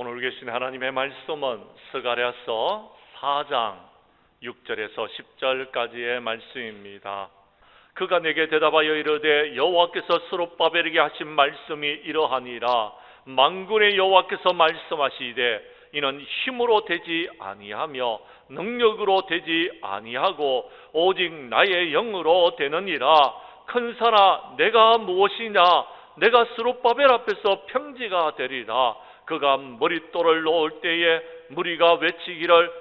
오늘 계신 하나님의 말씀은 스가랴서 4장 6절에서 10절까지의 말씀입니다. 그가 내게 대답하여 이르되 여호와께서 스룹바벨에게 하신 말씀이 이러하니라. 만군의 여호와께서 말씀하시되 이는 힘으로 되지 아니하며 능력으로 되지 아니하고 오직 나의 영으로 되느니라. 큰 산아 내가 무엇이냐? 내가 스룹바벨 앞에서 평지가 되리라. 그가 머릿돌을 놓을 때에 무리가 외치기를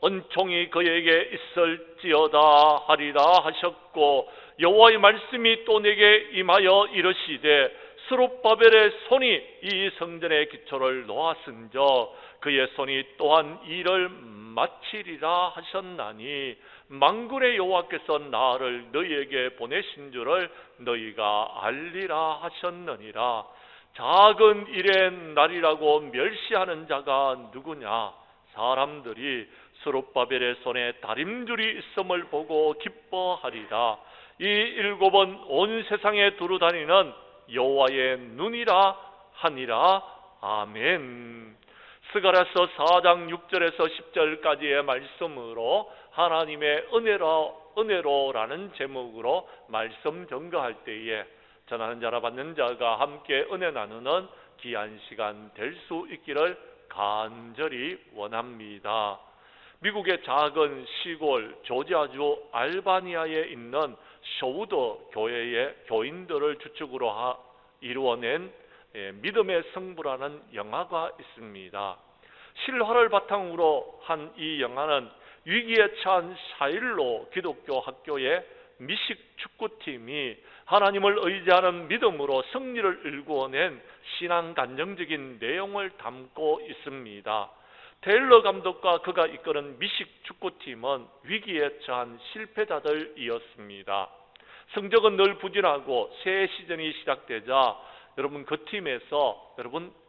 은총이 그에게 있을지어다 하리라 하셨고, 여호와의 말씀이 또 내게 임하여 이르시되 스룹바벨의 손이 이 성전의 기초를 놓았은저 그의 손이 또한 이를 마치리라 하셨나니, 만군의 여호와께서 나를 너희에게 보내신 줄을 너희가 알리라 하셨느니라. 작은 일의 날이라고 멸시하는 자가 누구냐? 사람들이 스룹바벨의 손에 다림줄이 있음을 보고 기뻐하리라. 이 일곱은 온 세상에 두루 다니는 여호와의 눈이라 하니라. 아멘. 스가랴서 4장 6절에서 10절까지의 말씀으로 하나님의 은혜로라는 제목으로 말씀 전가할 때에 전하는 자라 받는 자가 함께 은혜 나누는 귀한 시간 될 수 있기를 간절히 원합니다. 미국의 작은 시골 조지아주 알바니아에 있는 쇼우드 교회의 교인들을 주축으로 이루어낸 믿음의 성부라는 영화가 있습니다. 실화를 바탕으로 한 이 영화는 위기에 처한 샤일로 기독교 학교의 미식 축구팀이 하나님을 의지하는 믿음으로 승리를 일구어낸 신앙 간증적인 내용을 담고 있습니다. 테일러 감독과 그가 이끄는 미식 축구팀은 위기에 처한 실패자들이었습니다. 성적은 늘 부진하고 새 시즌이 시작되자 여러분 그 팀에서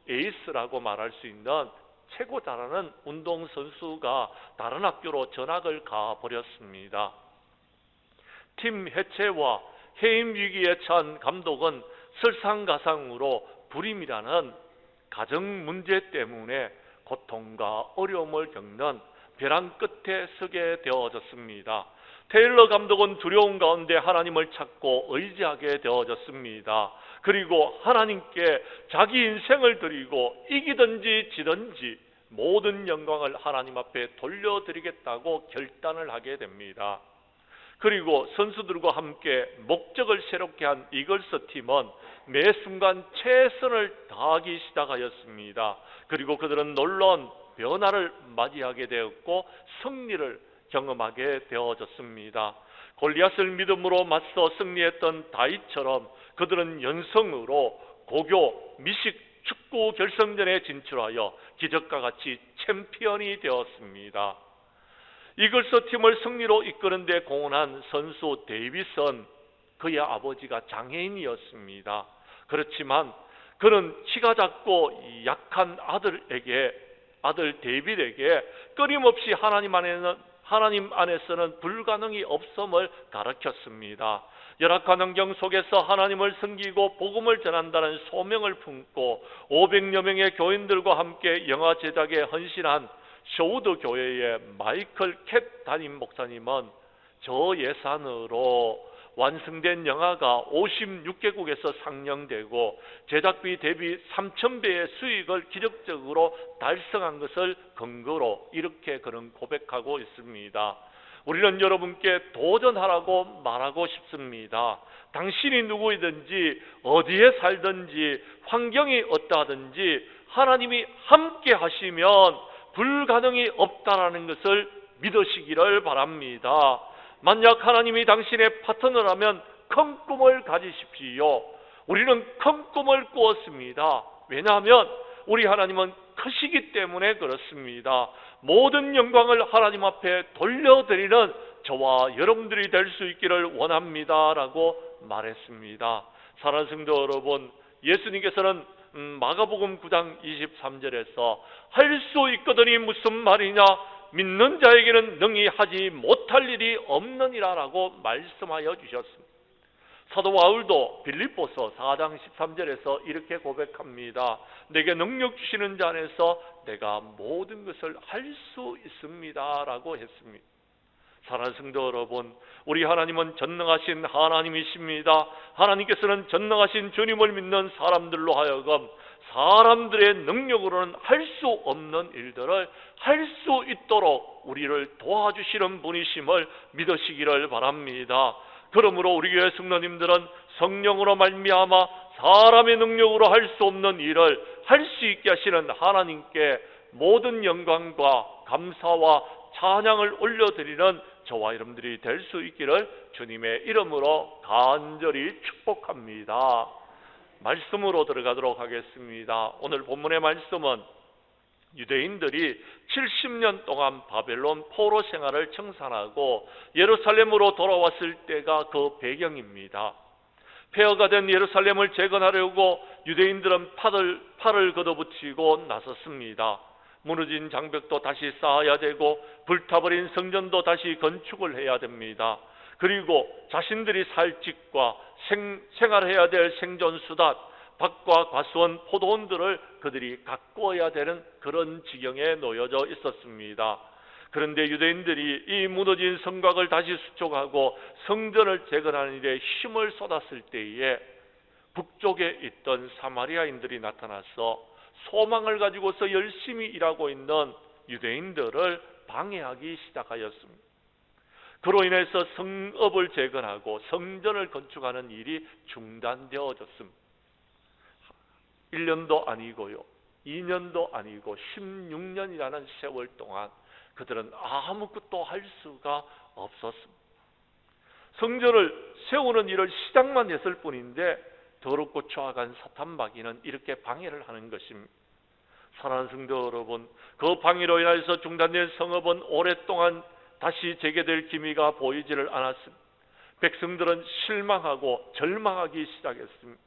에이스라고 말할 수 있는 최고 잘하는 운동선수가 다른 학교로 전학을 가버렸습니다. 팀 해체와 해임 위기에 처한 감독은 설상가상으로 불임이라는 가정 문제 때문에 고통과 어려움을 겪는 벼랑 끝에 서게 되어졌습니다. 테일러 감독은 두려움 가운데 하나님을 찾고 의지하게 되어졌습니다. 그리고 하나님께 자기 인생을 드리고 이기든지 지든지 모든 영광을 하나님 앞에 돌려드리겠다고 결단을 하게 됩니다. 그리고 선수들과 함께 목적을 새롭게 한 이글스 팀은 매 순간 최선을 다하기 시작하였습니다. 그리고 그들은 놀라운 변화를 맞이하게 되었고 승리를 경험하게 되어졌습니다. 골리앗을 믿음으로 맞서 승리했던 다윗처럼 그들은 연성으로 고교 미식 축구 결승전에 진출하여 기적과 같이 챔피언이 되었습니다. 이글스 팀을 승리로 이끄는 데 공헌한 선수 데이비슨, 그의 아버지가 장애인이었습니다. 그렇지만 그는 키가 작고 약한 아들 데이빗에게 끊임없이 하나님 안에서는 불가능이 없음을 가르쳤습니다. 열악한 환경 속에서 하나님을 섬기고 복음을 전한다는 소명을 품고 500여 명의 교인들과 함께 영화 제작에 헌신한 쇼우드 교회의 마이클 캣 담임 목사님은 저예산으로 완성된 영화가 56개국에서 상영되고 제작비 대비 3,000배의 수익을 기적적으로 달성한 것을 근거로 이렇게 그는 고백하고 있습니다. 우리는 여러분께 도전하라고 말하고 싶습니다. 당신이 누구이든지 어디에 살든지 환경이 어떠하든지 하나님이 함께 하시면 불가능이 없다라는 것을 믿으시기를 바랍니다. 만약 하나님이 당신의 파트너라면 큰 꿈을 가지십시오. 우리는 큰 꿈을 꾸었습니다. 왜냐하면 우리 하나님은 크시기 때문에 그렇습니다. 모든 영광을 하나님 앞에 돌려드리는 저와 여러분들이 될 수 있기를 원합니다 라고 말했습니다. 사랑하는 성도 여러분, 예수님께서는 마가복음 9장 23절에서 할 수 있거든이 무슨 말이냐, 믿는 자에게는 능히 하지 못할 일이 없느니라 라고 말씀하여 주셨습니다. 사도 바울도 빌립보서 4장 13절에서 이렇게 고백합니다. 내게 능력 주시는 자 안에서 내가 모든 것을 할 수 있습니다 라고 했습니다. 사랑하는 성도 여러분, 우리 하나님은 전능하신 하나님이십니다. 하나님께서는 전능하신 주님을 믿는 사람들로 하여금 사람들의 능력으로는 할 수 없는 일들을 할 수 있도록 우리를 도와주시는 분이심을 믿으시기를 바랍니다. 그러므로 우리 교회 성도님들은 성령으로 말미암아 사람의 능력으로 할 수 없는 일을 할 수 있게 하시는 하나님께 모든 영광과 감사와 찬양을 올려드리는 저와 여러분들이 될 수 있기를 주님의 이름으로 간절히 축복합니다. 말씀으로 들어가도록 하겠습니다. 오늘 본문의 말씀은 유대인들이 70년 동안 바벨론 포로 생활을 청산하고 예루살렘으로 돌아왔을 때가 그 배경입니다. 폐허가 된 예루살렘을 재건하려고 유대인들은 팔을 걷어붙이고 나섰습니다. 무너진 장벽도 다시 쌓아야 되고 불타버린 성전도 다시 건축을 해야 됩니다. 그리고 자신들이 살 집과 생활해야 될 생존수단, 밭과 과수원, 포도원들을 그들이 가꾸어야 되는 그런 지경에 놓여져 있었습니다. 그런데 유대인들이 이 무너진 성곽을 다시 수축하고 성전을 재건하는 일에 힘을 쏟았을 때에 북쪽에 있던 사마리아인들이 나타나서 소망을 가지고서 열심히 일하고 있는 유대인들을 방해하기 시작하였습니다. 그로 인해서 성읍을 재건하고 성전을 건축하는 일이 중단되어졌습니다. 1년도 아니고요, 2년도 아니고 16년이라는 세월 동안 그들은 아무것도 할 수가 없었습니다. 성전을 세우는 일을 시작만 했을 뿐인데 더럽고 추악한 사탄마귀는 이렇게 방해를 하는 것입니다. 사랑하는 성도 여러분, 그 방해로 인해서 중단된 성읍은 오랫동안 다시 재개될 기미가 보이지를 않았습니다. 백성들은 실망하고 절망하기 시작했습니다.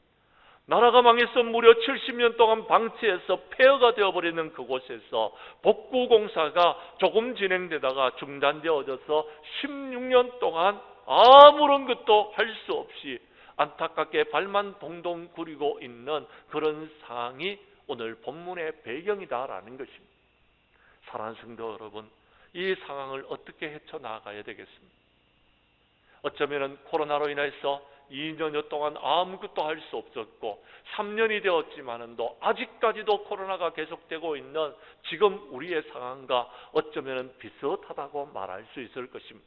나라가 망해서 무려 70년 동안 방치해서 폐허가 되어버리는 그곳에서 복구공사가 조금 진행되다가 중단되어져서 16년 동안 아무런 것도 할 수 없이 안타깝게 발만 동동 구리고 있는 그런 상황이 오늘 본문의 배경이다라는 것입니다. 사랑하는 성도 여러분, 이 상황을 어떻게 헤쳐나가야 되겠습니까? 어쩌면 코로나로 인해서 2년여 동안 아무것도 할 수 없었고 3년이 되었지만도 아직까지도 코로나가 계속되고 있는 지금 우리의 상황과 어쩌면 비슷하다고 말할 수 있을 것입니다.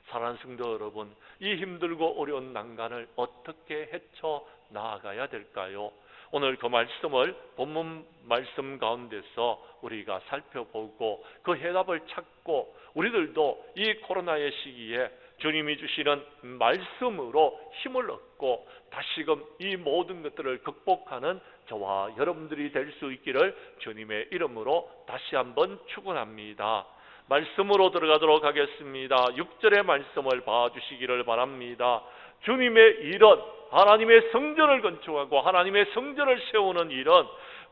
사랑하는 성도 여러분, 이 힘들고 어려운 난간을 어떻게 헤쳐나가야 될까요? 오늘 그 말씀을 본문 말씀 가운데서 우리가 살펴보고 그 해답을 찾고 우리들도 이 코로나의 시기에 주님이 주시는 말씀으로 힘을 얻고 다시금 이 모든 것들을 극복하는 저와 여러분들이 될 수 있기를 주님의 이름으로 다시 한번 축원합니다. 말씀으로 들어가도록 하겠습니다. 6절의 말씀을 봐주시기를 바랍니다. 주님의 일은 하나님의 성전을 건축하고 하나님의 성전을 세우는 일은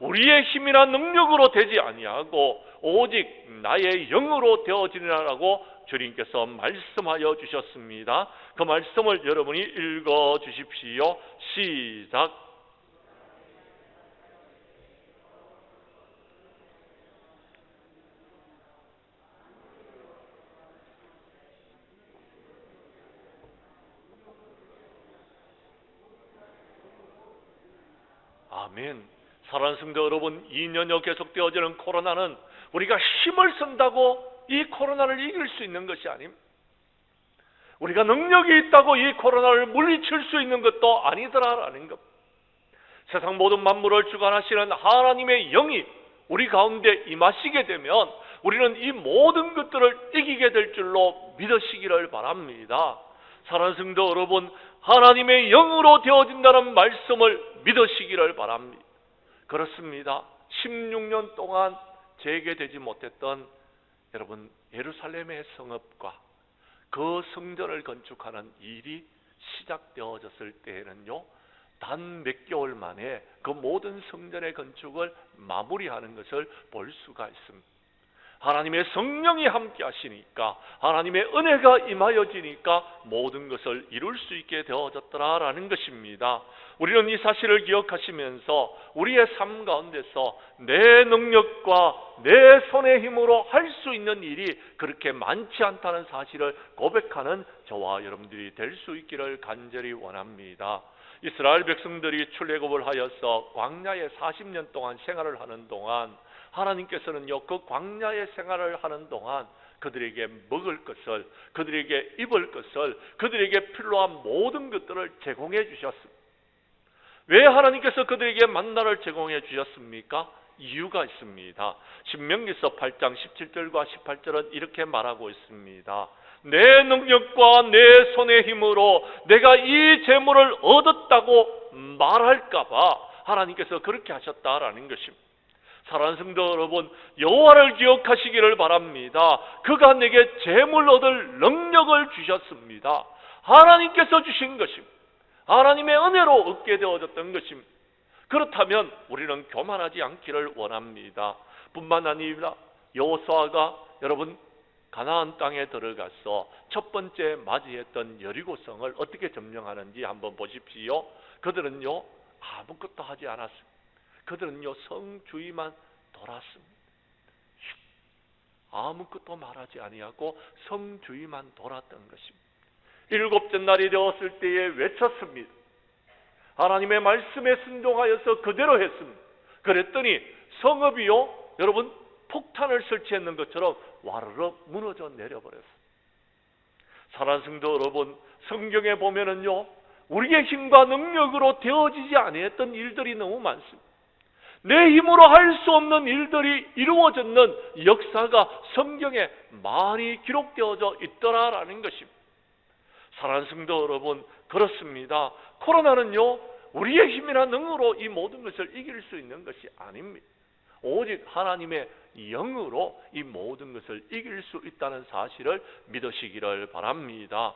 우리의 힘이나 능력으로 되지 아니하고 오직 나의 영으로 되어지리라고 주님께서 말씀하여 주셨습니다. 그 말씀을 여러분이 읽어 주십시오. 시작. 아멘. 사랑하는 성도 여러분, 2년여 계속되어지는 코로나는 우리가 힘을 쓴다고 이 코로나를 이길 수 있는 것이 아닙니다. 우리가 능력이 있다고 이 코로나를 물리칠 수 있는 것도 아니더라라는 것. 세상 모든 만물을 주관하시는 하나님의 영이 우리 가운데 임하시게 되면 우리는 이 모든 것들을 이기게 될 줄로 믿으시기를 바랍니다. 사랑하는 성도 여러분, 하나님의 영으로 되어진다는 말씀을 믿으시기를 바랍니다. 그렇습니다. 16년 동안 재개되지 못했던 여러분 예루살렘의 성읍과 그 성전을 건축하는 일이 시작되어졌을 때에는요, 단 몇 개월 만에 그 모든 성전의 건축을 마무리하는 것을 볼 수가 있습니다. 하나님의 성령이 함께 하시니까, 하나님의 은혜가 임하여지니까 모든 것을 이룰 수 있게 되어졌더라라는 것입니다. 우리는 이 사실을 기억하시면서 우리의 삶 가운데서 내 능력과 내 손의 힘으로 할 수 있는 일이 그렇게 많지 않다는 사실을 고백하는 저와 여러분들이 될 수 있기를 간절히 원합니다. 이스라엘 백성들이 출애굽을 하여서 광야에 40년 동안 생활을 하는 동안 하나님께서는요, 그 광야의 생활을 하는 동안 그들에게 먹을 것을, 그들에게 입을 것을, 그들에게 필요한 모든 것들을 제공해 주셨습니다. 왜 하나님께서 그들에게 만나를 제공해 주셨습니까? 이유가 있습니다. 신명기서 8장 17절과 18절은 이렇게 말하고 있습니다. 내 능력과 내 손의 힘으로 내가 이 재물을 얻었다고 말할까 봐 하나님께서 그렇게 하셨다라는 것입니다. 사랑하는 성도 여러분, 여호와를 기억하시기를 바랍니다. 그가 내게 재물 얻을 능력을 주셨습니다. 하나님께서 주신 것입니다. 하나님의 은혜로 얻게 되어졌던 것입니다. 그렇다면 우리는 교만하지 않기를 원합니다. 뿐만 아니라 여호수아가 여러분 가나안 땅에 들어가서 첫 번째 맞이했던 여리고성을 어떻게 점령하는지 한번 보십시오. 그들은요 아무것도 하지 않았습니다. 그들은요 성 주위만 돌았습니다. 아무것도 말하지 아니하고 성 주위만 돌았던 것입니다. 일곱째 날이 되었을 때에 외쳤습니다. 하나님의 말씀에 순종하여서 그대로 했습니다. 그랬더니 성읍이요 여러분 폭탄을 설치했는 것처럼 와르르 무너져 내려버렸습니다. 사랑하는 성도 여러분, 성경에 보면은요 우리의 힘과 능력으로 되어지지 아니했던 일들이 너무 많습니다. 내 힘으로 할 수 없는 일들이 이루어졌는 역사가 성경에 많이 기록되어져 있더라라는 것입니다. 사랑하는 성도 여러분, 그렇습니다. 코로나는요 우리의 힘이나 능으로 이 모든 것을 이길 수 있는 것이 아닙니다. 오직 하나님의 영으로 이 모든 것을 이길 수 있다는 사실을 믿으시기를 바랍니다.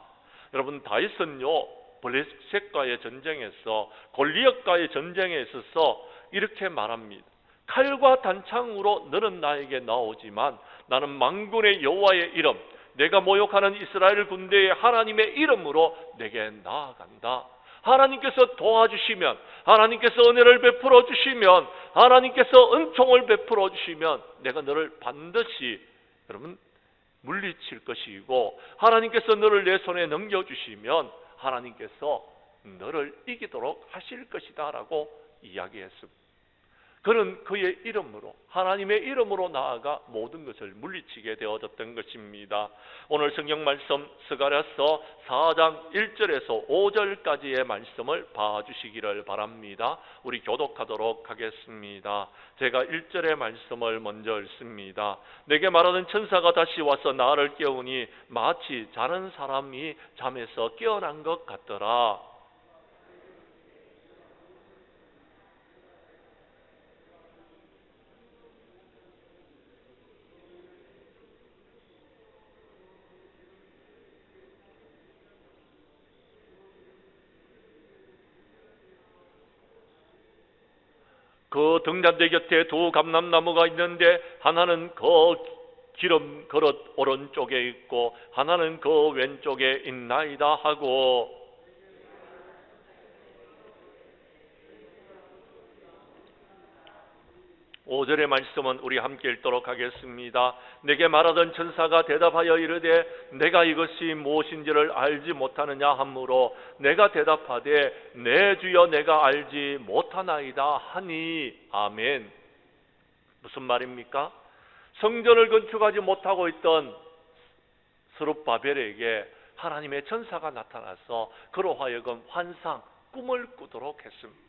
여러분, 다윗은요 블레셋과의 전쟁에서, 골리앗과의 전쟁에 있어서 이렇게 말합니다. 칼과 단창으로 너는 나에게 나오지만 나는 만군의 여호와의 이름, 내가 모욕하는 이스라엘 군대의 하나님의 이름으로 내게 나아간다. 하나님께서 도와주시면, 하나님께서 은혜를 베풀어 주시면, 하나님께서 은총을 베풀어 주시면 내가 너를 반드시 여러분 물리칠 것이고, 하나님께서 너를 내 손에 넘겨주시면 하나님께서 너를 이기도록 하실 것이다 라고 이야기했습니다. 그는 그의 이름으로, 하나님의 이름으로 나아가 모든 것을 물리치게 되어졌던 것입니다. 오늘 성경 말씀 스가랴서 4장 1절에서 5절까지의 말씀을 봐주시기를 바랍니다. 우리 교독하도록 하겠습니다. 제가 1절의 말씀을 먼저 읽습니다. 내게 말하는 천사가 다시 와서 나를 깨우니 마치 자는 사람이 잠에서 깨어난 것 같더라. 그 등잔대 곁에 두 감람나무가 있는데 하나는 그 기름 그릇 오른쪽에 있고 하나는 그 왼쪽에 있나이다 하고, 5절의 말씀은 우리 함께 읽도록 하겠습니다. 내게 말하던 천사가 대답하여 이르되 내가 이것이 무엇인지를 알지 못하느냐 하므로 내가 대답하되 내 주여 내가 알지 못하나이다 하니. 아멘. 무슨 말입니까? 성전을 건축하지 못하고 있던 스룹바벨에게 하나님의 천사가 나타나서 그로 하여금 환상, 꿈을 꾸도록 했습니다.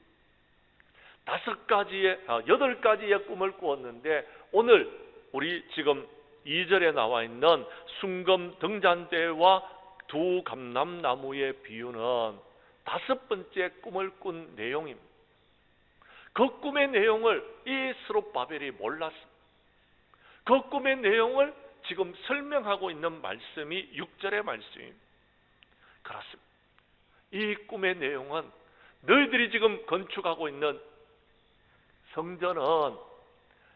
8가지의 꿈을 꾸었는데 오늘 우리 지금 2절에 나와 있는 순금 등잔대와 두 감람나무의 비유는 5번째 꿈을 꾼 내용입니다. 그 꿈의 내용을 이 스룹바벨이 몰랐습니다. 그 꿈의 내용을 지금 설명하고 있는 말씀이 6절의 말씀입니다. 그렇습니다. 이 꿈의 내용은 너희들이 지금 건축하고 있는 성전은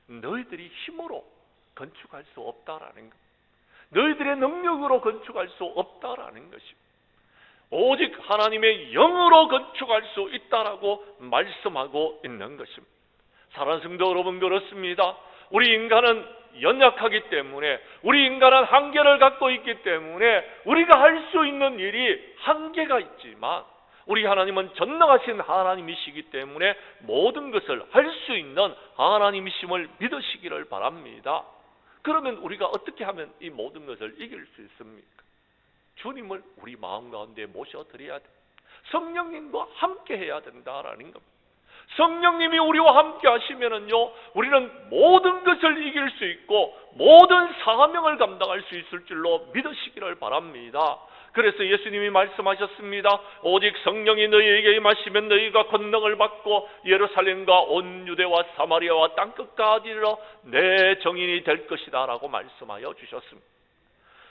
너희들이 힘으로 건축할 수 없다라는 것. 너희들의 능력으로 건축할 수 없다라는 것입니다. 오직 하나님의 영으로 건축할 수 있다라고 말씀하고 있는 것입니다. 사랑하는 성도 여러분, 그렇습니다. 우리 인간은 연약하기 때문에, 우리 인간은 한계를 갖고 있기 때문에 우리가 할 수 있는 일이 한계가 있지만, 우리 하나님은 전능하신 하나님이시기 때문에 모든 것을 할 수 있는 하나님이심을 믿으시기를 바랍니다. 그러면 우리가 어떻게 하면 이 모든 것을 이길 수 있습니까? 주님을 우리 마음 가운데 모셔드려야 돼. 성령님과 함께 해야 된다라는 겁니다. 성령님이 우리와 함께 하시면은요, 우리는 모든 것을 이길 수 있고 모든 사명을 감당할 수 있을 줄로 믿으시기를 바랍니다. 그래서 예수님이 말씀하셨습니다. 오직 성령이 너희에게 임하시면 너희가 권능을 받고 예루살렘과 온 유대와 사마리아와 땅끝까지 이르러 내 정인이 될 것이다 라고 말씀하여 주셨습니다.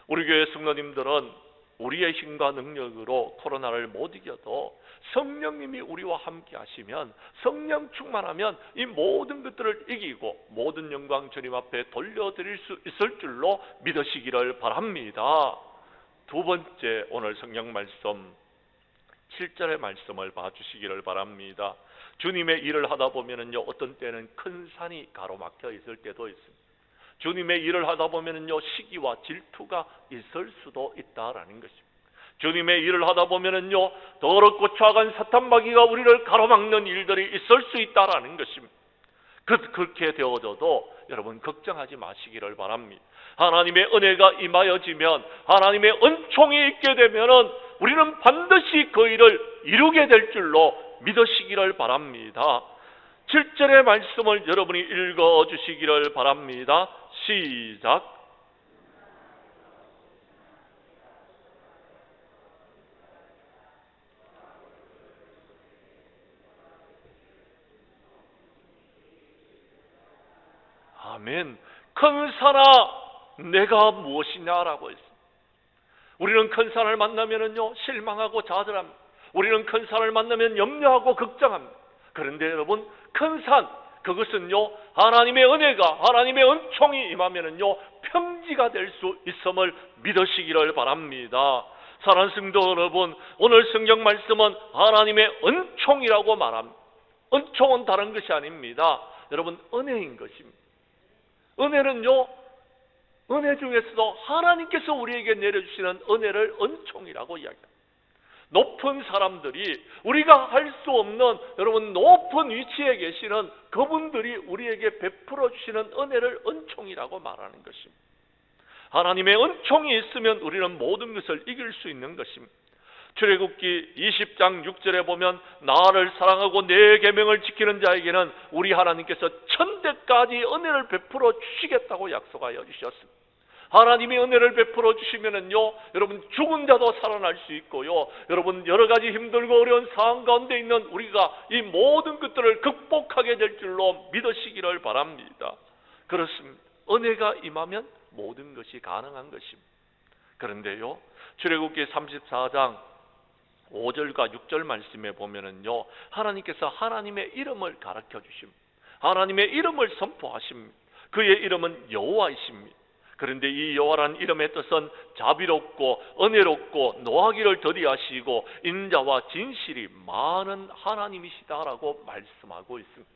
우리 교회 성도님들은 우리의 힘과 능력으로 코로나를 못 이겨도 성령님이 우리와 함께 하시면, 성령 충만하면 이 모든 것들을 이기고 모든 영광 주님 앞에 돌려드릴 수 있을 줄로 믿으시기를 바랍니다. 두 번째, 오늘 성경 말씀 7절의 말씀을 봐주시기를 바랍니다. 주님의 일을 하다 보면은요, 어떤 때는 큰 산이 가로막혀 있을 때도 있습니다. 주님의 일을 하다 보면은요, 시기와 질투가 있을 수도 있다라는 것입니다. 주님의 일을 하다 보면은요, 더럽고 추악한 사탄마귀가 우리를 가로막는 일들이 있을 수 있다라는 것입니다. 그렇게 되어져도 여러분 걱정하지 마시기를 바랍니다. 하나님의 은혜가 임하여지면, 하나님의 은총이 있게 되면은 우리는 반드시 그 일을 이루게 될 줄로 믿으시기를 바랍니다. 7절의 말씀을 여러분이 읽어주시기를 바랍니다. 시작. 아멘. 큰 산아 내가 무엇이냐라고 했습니다. 우리는 큰 산을 만나면은요, 실망하고 좌절합니다. 우리는 큰 산을 만나면 염려하고 걱정합니다. 그런데 여러분, 큰 산, 그것은요, 하나님의 은혜가, 하나님의 은총이 임하면은요, 평지가 될 수 있음을 믿으시기를 바랍니다. 사랑하는 성도 여러분, 오늘 성경 말씀은 하나님의 은총이라고 말합니다. 은총은 다른 것이 아닙니다. 여러분, 은혜인 것입니다. 은혜는요, 은혜 중에서도 하나님께서 우리에게 내려주시는 은혜를 은총이라고 이야기합니다. 높은 사람들이, 우리가 할 수 없는 여러분 높은 위치에 계시는 그분들이 우리에게 베풀어 주시는 은혜를 은총이라고 말하는 것입니다. 하나님의 은총이 있으면 우리는 모든 것을 이길 수 있는 것입니다. 출애굽기 20장 6절에 보면 나를 사랑하고 내 계명을 지키는 자에게는 우리 하나님께서 천대까지 은혜를 베풀어 주시겠다고 약속하여 주셨습니다. 하나님이 은혜를 베풀어 주시면은요, 여러분 죽은 자도 살아날 수 있고요, 여러분 여러 가지 힘들고 어려운 상황 가운데 있는 우리가 이 모든 것들을 극복하게 될 줄로 믿으시기를 바랍니다. 그렇습니다. 은혜가 임하면 모든 것이 가능한 것입니다. 그런데요, 출애굽기 34장 5절과 6절 말씀에 보면은요, 하나님께서 하나님의 이름을 가르쳐 주십니다. 하나님의 이름을 선포하십니다. 그의 이름은 여호와이십니다. 그런데 이 여호와라는 이름의 뜻은 자비롭고 은혜롭고 노하기를 더디하시고 인자와 진실이 많은 하나님이시다라고 말씀하고 있습니다.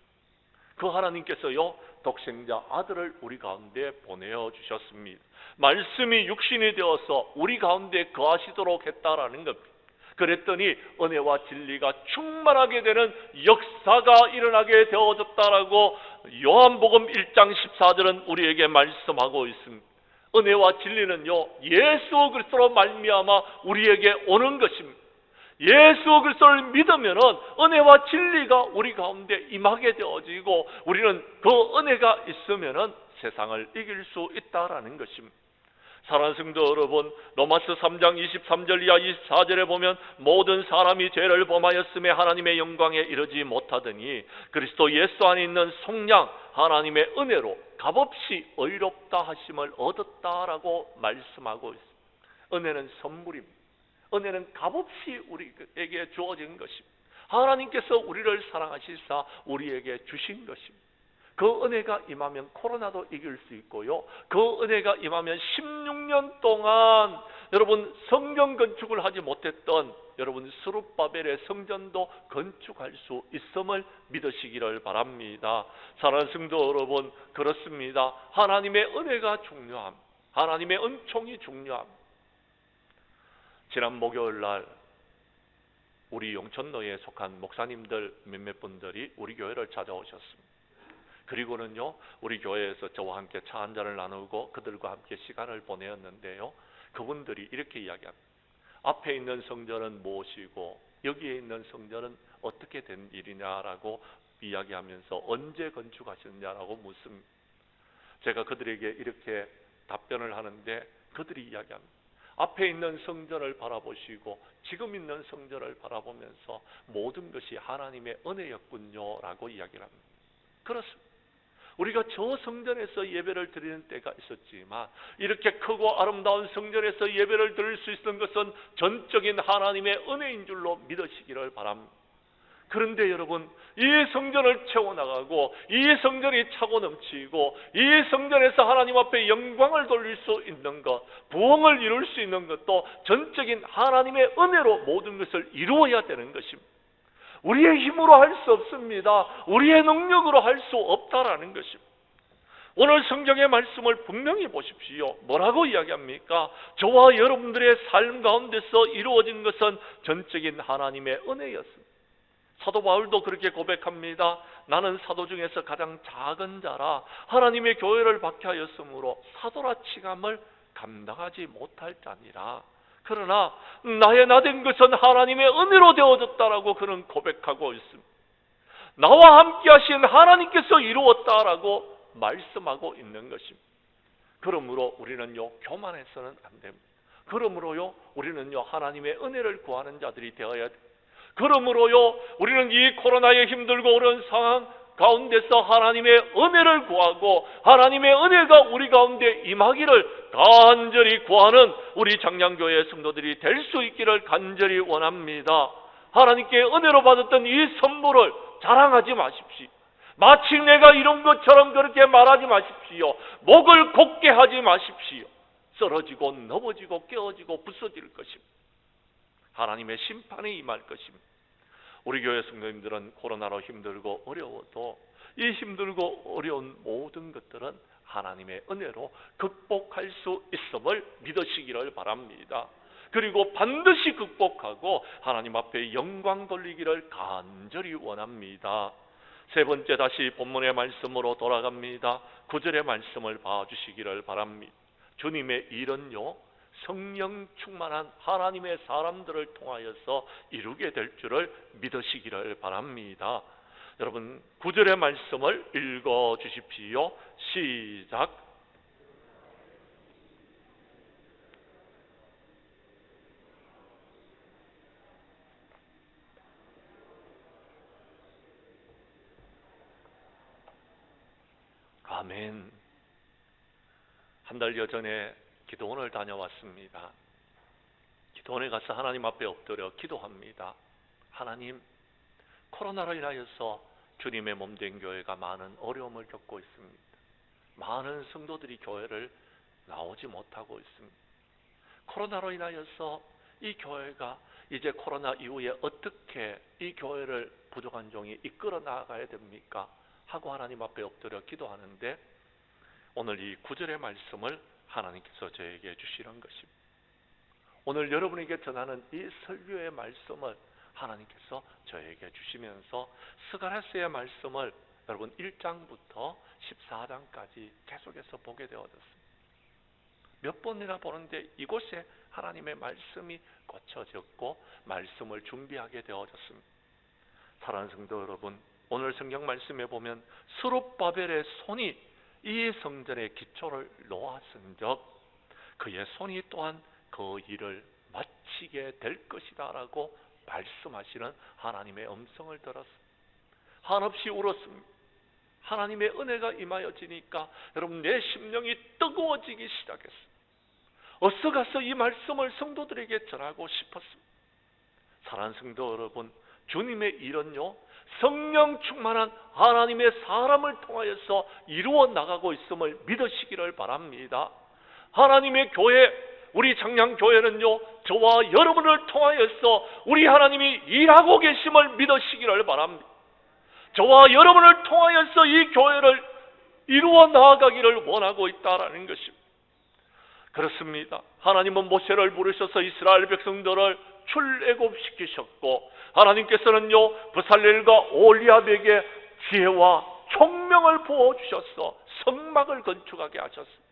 그 하나님께서요, 독생자 아들을 우리 가운데 보내어 주셨습니다. 말씀이 육신이 되어서 우리 가운데 거하시도록 했다라는 겁니다. 그랬더니 은혜와 진리가 충만하게 되는 역사가 일어나게 되어졌다라고 요한복음 1장 14절은 우리에게 말씀하고 있습니다. 은혜와 진리는요, 예수 그리스도로 말미암아 우리에게 오는 것입니다. 예수 그리스도를 믿으면은 은혜와 진리가 우리 가운데 임하게 되어지고, 우리는 그 은혜가 있으면은 세상을 이길 수 있다라는 것입니다. 사랑하는 성도 여러분, 로마서 3장 23절 이하 24절에 보면 모든 사람이 죄를 범하였음에 하나님의 영광에 이르지 못하더니 그리스도 예수 안에 있는 속량 하나님의 은혜로 값없이 의롭다 하심을 얻었다라고 말씀하고 있습니다. 은혜는 선물입니다. 은혜는 값없이 우리에게 주어진 것입니다. 하나님께서 우리를 사랑하시사 우리에게 주신 것입니다. 그 은혜가 임하면 코로나도 이길 수 있고요. 그 은혜가 임하면 16년 동안 여러분 성전 건축을 하지 못했던 여러분 스룹바벨의 성전도 건축할 수 있음을 믿으시기를 바랍니다. 사랑하는 성도 여러분, 그렇습니다. 하나님의 은혜가 중요함, 하나님의 은총이 중요함. 지난 목요일 날 우리 용천로에 속한 목사님들 몇몇 분들이 우리 교회를 찾아오셨습니다. 그리고는요, 우리 교회에서 저와 함께 차 한잔을 나누고 그들과 함께 시간을 보내었는데요, 그분들이 이렇게 이야기합니다. 앞에 있는 성전은 무엇이고 여기에 있는 성전은 어떻게 된 일이냐라고 이야기하면서 언제 건축하셨냐라고 묻습니다. 제가 그들에게 이렇게 답변을 하는데 그들이 이야기합니다. 앞에 있는 성전을 바라보시고 지금 있는 성전을 바라보면서 모든 것이 하나님의 은혜였군요 라고 이야기를 합니다. 그렇습니다. 우리가 저 성전에서 예배를 드리는 때가 있었지만 이렇게 크고 아름다운 성전에서 예배를 드릴 수 있는 것은 전적인 하나님의 은혜인 줄로 믿으시기를 바랍니다. 그런데 여러분, 이 성전을 채워나가고 이 성전이 차고 넘치고 이 성전에서 하나님 앞에 영광을 돌릴 수 있는 것, 부흥을 이룰 수 있는 것도 전적인 하나님의 은혜로 모든 것을 이루어야 되는 것입니다. 우리의 힘으로 할 수 없습니다. 우리의 능력으로 할 수 없다라는 것입니다. 오늘 성경의 말씀을 분명히 보십시오. 뭐라고 이야기합니까? 저와 여러분들의 삶 가운데서 이루어진 것은 전적인 하나님의 은혜였습니다. 사도 바울도 그렇게 고백합니다. 나는 사도 중에서 가장 작은 자라 하나님의 교회를 박해하였으므로 사도라 칭함을 감당하지 못할 자니라. 그러나 나의 나된 것은 하나님의 은혜로 되어졌다라고 그는 고백하고 있습니다. 나와 함께 하신 하나님께서 이루었다라고 말씀하고 있는 것입니다. 그러므로 우리는요, 교만해서는 안 됩니다. 그러므로요, 우리는요, 하나님의 은혜를 구하는 자들이 되어야 됩니다. 그러므로요, 우리는 이 코로나의 힘들고 어려운 상황 가운데서 하나님의 은혜를 구하고 하나님의 은혜가 우리 가운데 임하기를 간절히 구하는 우리 장량교회 성도들이 될 수 있기를 간절히 원합니다. 하나님께 은혜로 받았던 이 선물을 자랑하지 마십시오. 마치 내가 이런 것처럼 그렇게 말하지 마십시오. 목을 곧게 하지 마십시오. 쓰러지고 넘어지고 깨어지고 부서질 것입니다. 하나님의 심판이 임할 것입니다. 우리 교회 성도님들은 코로나로 힘들고 어려워도 이 힘들고 어려운 모든 것들은 하나님의 은혜로 극복할 수 있음을 믿으시기를 바랍니다. 그리고 반드시 극복하고 하나님 앞에 영광 돌리기를 간절히 원합니다. 세 번째, 다시 본문의 말씀으로 돌아갑니다. 9절의 말씀을 봐주시기를 바랍니다. 주님의 일은요, 성령 충만한 하나님의 사람들을 통하여서 이루게 될 줄을 믿으시기를 바랍니다. 여러분, 9절의 말씀을 읽어 주십시오. 시작. 아멘. 한 달여 전에 기도원을 다녀왔습니다. 기도원에 가서 하나님 앞에 엎드려 기도합니다. 하나님, 코로나로 인하여서 주님의 몸된 교회가 많은 어려움을 겪고 있습니다. 많은 성도들이 교회를 나오지 못하고 있습니다. 코로나로 인하여서 이 교회가 이제 코로나 이후에 어떻게 이 교회를 부족한 종이 이끌어 나가야 됩니까? 하고 하나님 앞에 엎드려 기도하는데 오늘 이 9절의 말씀을 하나님께서 저에게 주시는 것입니다. 오늘 여러분에게 전하는 이 설교의 말씀을 하나님께서 저에게 주시면서 스가랴서의 말씀을 여러분 1장부터 14장까지 계속해서 보게 되어졌습니다. 몇 번이나 보는데 이곳에 하나님의 말씀이 꽂혀졌고 말씀을 준비하게 되어졌습니다. 사랑하는 성도 여러분, 오늘 성경 말씀에 보면 스룹바벨의 손이 이 성전의 기초를 놓았은즉 그의 손이 또한 그 일을 마치게 될 것이다 라고 말씀하시는 하나님의 음성을 들었습니다. 한없이 울었습니다. 하나님의 은혜가 임하여지니까 여러분 내 심령이 뜨거워지기 시작했습니다. 어서 가서 이 말씀을 성도들에게 전하고 싶었습니다. 사랑하는 성도 여러분, 주님의 일은요 성령 충만한 하나님의 사람을 통하여서 이루어 나가고 있음을 믿으시기를 바랍니다. 하나님의 교회, 우리 창량교회는요, 저와 여러분을 통하여서 우리 하나님이 일하고 계심을 믿으시기를 바랍니다. 저와 여러분을 통하여서 이 교회를 이루어 나아가기를 원하고 있다라는 것입니다. 그렇습니다. 하나님은 모세를 부르셔서 이스라엘 백성들을 출애굽시키셨고, 하나님께서는요 브살렐과 올리압에게 지혜와 총명을 부어주셔서 성막을 건축하게 하셨습니다.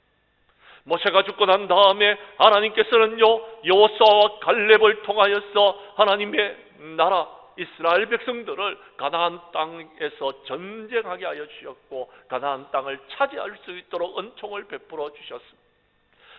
모세가 죽고 난 다음에 하나님께서는요 여호수아와 갈렙을 통하여서 하나님의 나라 이스라엘 백성들을 가나안 땅에서 전쟁하게 하여 주셨고, 가나안 땅을 차지할 수 있도록 은총을 베풀어 주셨습니다.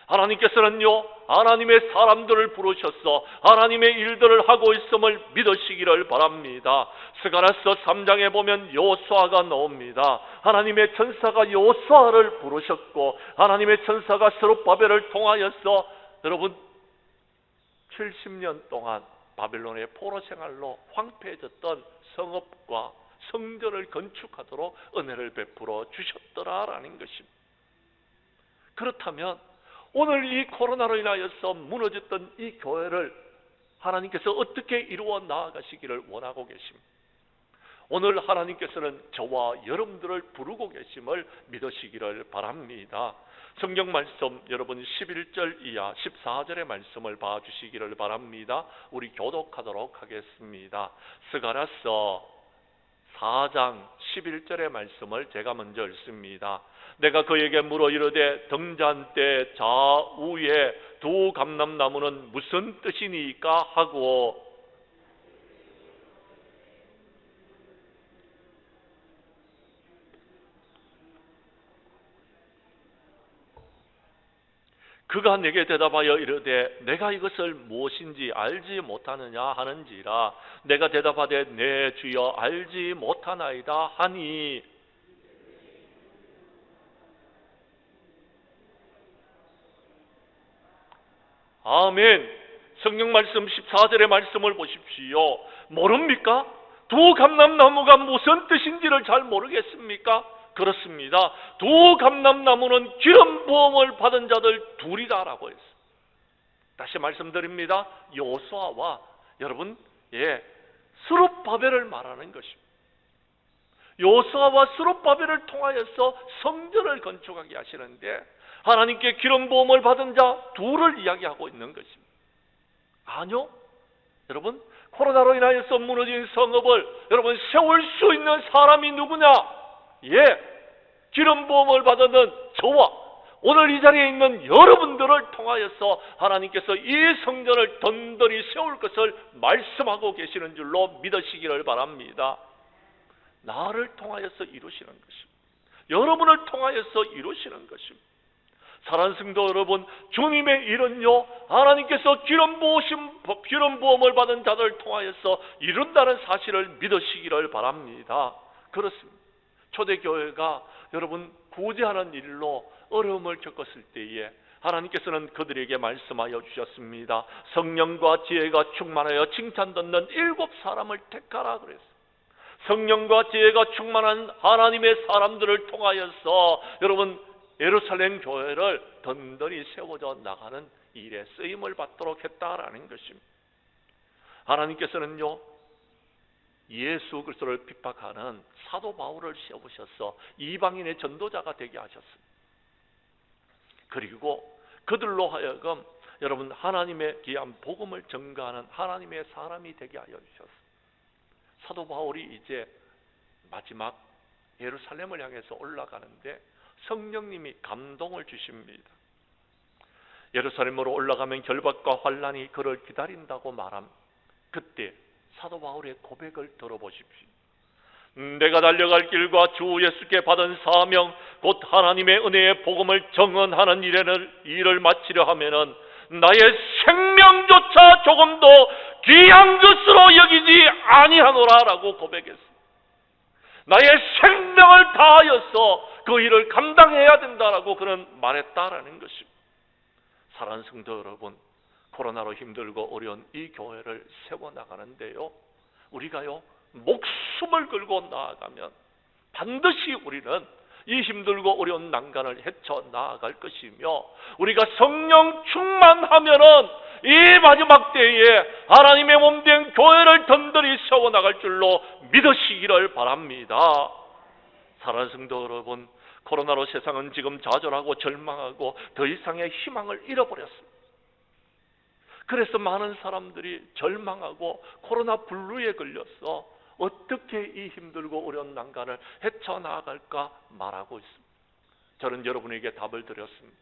하나님께서는요 하나님의 사람들을 부르셔서 하나님의 일들을 하고 있음을 믿으시기를 바랍니다. 스가랴서 3장에 보면 여호수아가 나옵니다. 하나님의 천사가 여호수아를 부르셨고, 하나님의 천사가 스룹바벨을 통하여서 여러분 70년 동안 바벨론의 포로 생활로 황폐해졌던 성읍과 성전을 건축하도록 은혜를 베풀어 주셨더라라는 것입니다. 그렇다면 오늘 이 코로나로 인하여서 무너졌던 이 교회를 하나님께서 어떻게 이루어 나아가시기를 원하고 계십니까? 오늘 하나님께서는 저와 여러분들을 부르고 계심을 믿으시기를 바랍니다. 성경 말씀 여러분 11절 이하 14절의 말씀을 봐주시기를 바랍니다. 우리 교독하도록 하겠습니다. 스가랴서 4장 11절의 말씀을 제가 먼저 읽습니다. 내가 그에게 물어 이르되 등잔대 좌우에 두 감람나무는 무슨 뜻이니까 하고, 그가 내게 대답하여 이르되 내가 이것을 무엇인지 알지 못하느냐 하는지라. 내가 대답하되 내 주여 알지 못하나이다 하니, 아멘. 성경 말씀 14절의 말씀을 보십시오. 모릅니까? 두 감람나무가 무슨 뜻인지를 잘 모르겠습니까? 그렇습니다. 두 감람나무는 기름 부음을 받은 자들 둘이다라고 했어요. 다시 말씀드립니다. 여호수아와 여러분 스룹바벨을 말하는 것입니다. 여호수아와 스룹바벨을 통하여서 성전을 건축하게 하시는데, 하나님께 기름 부음을 받은 자 둘을 이야기하고 있는 것입니다. 아니요, 여러분, 코로나로 인하여서 무너진 성읍을 여러분 세울 수 있는 사람이 누구냐? 기름 부음을 받는 저와 오늘 이 자리에 있는 여러분들을 통하여서 하나님께서 이 성전을 든든히 세울 것을 말씀하고 계시는 줄로 믿으시기를 바랍니다. 나를 통하여서 이루시는 것입니다. 여러분을 통하여서 이루시는 것입니다. 사랑하는 성도 여러분, 주님의 일은요 하나님께서 기름 부음을 받은 자들을 통하여서 이룬다는 사실을 믿으시기를 바랍니다. 그렇습니다. 초대교회가 여러분 구제하는 일로 어려움을 겪었을 때에 하나님께서는 그들에게 말씀하여 주셨습니다. 성령과 지혜가 충만하여 칭찬 듣는 7사람을 택하라 그랬어요. 성령과 지혜가 충만한 하나님의 사람들을 통하여서 여러분 예루살렘 교회를 든든히 세워져 나가는 일에 쓰임을 받도록 했다라는 것입니다. 하나님께서는요 예수 그리스도를 핍박하는 사도 바울을 세우셔서 이방인의 전도자가 되게 하셨습니다. 그리고 그들로 하여금 여러분 하나님의 귀한 복음을 전가하는 하나님의 사람이 되게 하여 주셨습니다. 사도 바울이 이제 마지막 예루살렘을 향해서 올라가는데 성령님이 감동을 주십니다. 예루살렘으로 올라가면 결박과 환란이 그를 기다린다고 말함. 그때 사도 바울의 고백을 들어보십시오. 내가 달려갈 길과 주 예수께 받은 사명 곧 하나님의 은혜의 복음을 정언하는 일을 마치려 하면은 나의 생명조차 조금도 귀한 것으로 여기지 아니하노라라고 고백했습니다. 나의 생명을 다하여서 그 일을 감당해야 된다라고 그는 말했다라는 것입니다. 사랑하는 성도 여러분, 코로나로 힘들고 어려운 이 교회를 세워나가는데요 우리가요 목숨을 걸고 나아가면 반드시 우리는 이 힘들고 어려운 난간을 헤쳐나아갈 것이며, 우리가 성령 충만하면은 이 마지막 때에 하나님의 몸된 교회를 든든히 세워나갈 줄로 믿으시기를 바랍니다. 사랑하는 성도 여러분, 코로나로 세상은 지금 좌절하고 절망하고 더 이상의 희망을 잃어버렸습니다. 그래서 많은 사람들이 절망하고 코로나 블루에 걸려서 어떻게 이 힘들고 어려운 난간을 헤쳐나갈까 말하고 있습니다. 저는 여러분에게 답을 드렸습니다.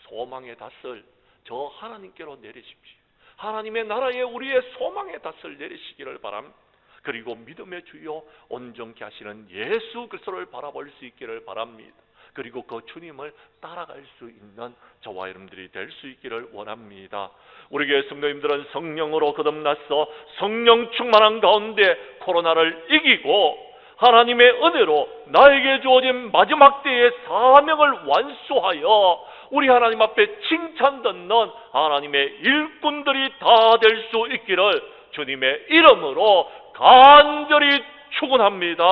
소망의 닷을 저 하나님께로 내리십시오. 하나님의 나라에 우리의 소망의 닷을 내리시기를 바랍니다. 그리고 믿음의 주요 온전케 하시는 예수 그리스도를 바라볼 수 있기를 바랍니다. 그리고 그 주님을 따라갈 수 있는 저와 여러분들이 될 수 있기를 원합니다. 우리 교회 성도님들은 성령으로 거듭나서 성령 충만한 가운데 코로나를 이기고 하나님의 은혜로 나에게 주어진 마지막 때의 사명을 완수하여 우리 하나님 앞에 칭찬 듣는 하나님의 일꾼들이 다 될 수 있기를 주님의 이름으로 간절히 축원합니다.